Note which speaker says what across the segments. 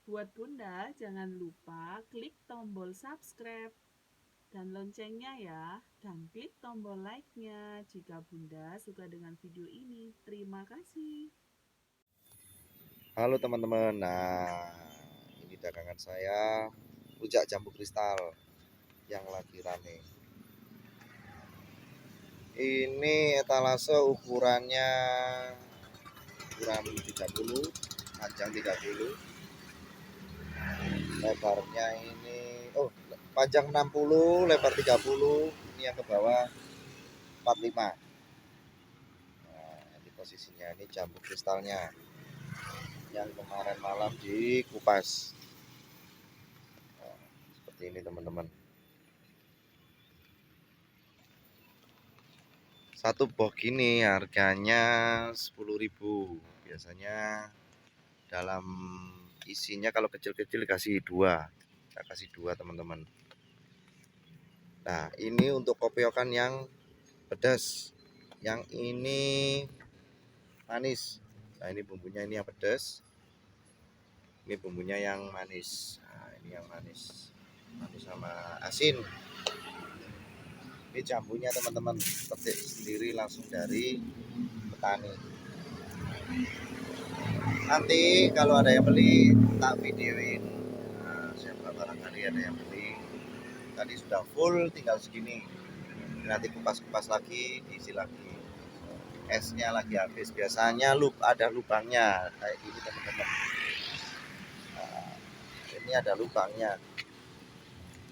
Speaker 1: Buat Bunda, jangan lupa klik tombol subscribe dan loncengnya ya. Dan klik tombol like-nya jika Bunda suka dengan video ini. Terima kasih.
Speaker 2: Halo teman-teman, nah ini dagangan saya rujak jambu kristal yang lagi rame. Ini etalase ukurannya ukuran 30, panjang 30, lebarnya ini panjang 60, lebar 30, ini yang ke bawah 45. Nah, ini posisinya ini jambu kristalnya yang kemarin malam dikupas. Nah, seperti ini teman-teman. Satu box gini harganya 10.000. Biasanya dalam isinya kalau kecil-kecil kasih dua. Saya kasih dua teman-teman. Nah, ini untuk kopiokan yang pedas. Yang ini manis. Nah, ini bumbunya ini yang pedas. Ini bumbunya yang manis. Nah, ini yang manis. Manis sama asin. Ini jambunya teman-teman, petik sendiri langsung dari petani. Nanti kalau ada yang beli tak videoin. Nah, siapa barangkali ada yang beli. Tadi sudah full, tinggal segini. Nanti kupas-kupas lagi, diisi lagi. Esnya lagi habis. Biasanya ada lubangnya kayak gini teman-teman. Nah, ini ada lubangnya.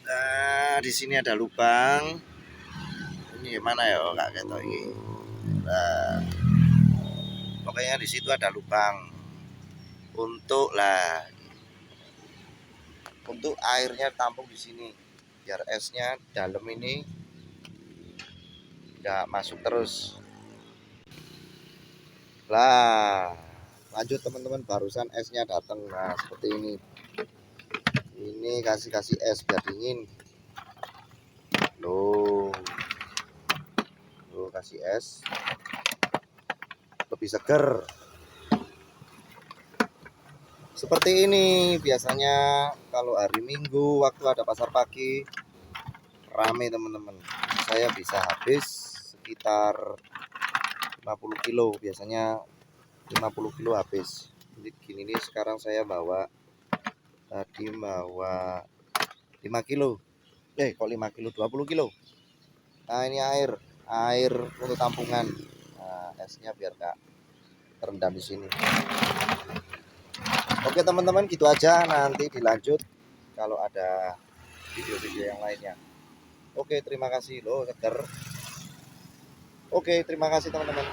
Speaker 2: Nah, di sini ada lubang. Ini mana ya? Oh, nggak ketok ini. Nah, pokoknya di situ ada lubang untuk airnya tampung di sini biar esnya dalam ini nggak masuk terus. Lah, lanjut teman-teman, barusan esnya datang. Nah, seperti ini kasih es biar dingin. Loh, kasih es lebih seger. Seperti ini biasanya kalau hari Minggu waktu ada pasar pagi rame teman-teman. Saya bisa habis sekitar 50 kilo, biasanya 50 kilo habis. Jadi gini nih, sekarang saya tadi bawa 5 kilo. Kok 5 kilo, 20 kilo. Nah, ini air untuk tampungan. Nah, esnya biar gak terendam di sini. Oke teman-teman, gitu aja. Nanti dilanjut kalau ada video-video yang lainnya. Oke, terima kasih loh, seger. Oke, terima kasih teman-teman.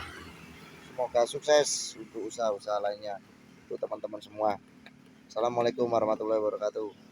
Speaker 2: Semoga sukses untuk usaha-usaha lainnya untuk teman-teman semua. Assalamualaikum warahmatullahi wabarakatuh.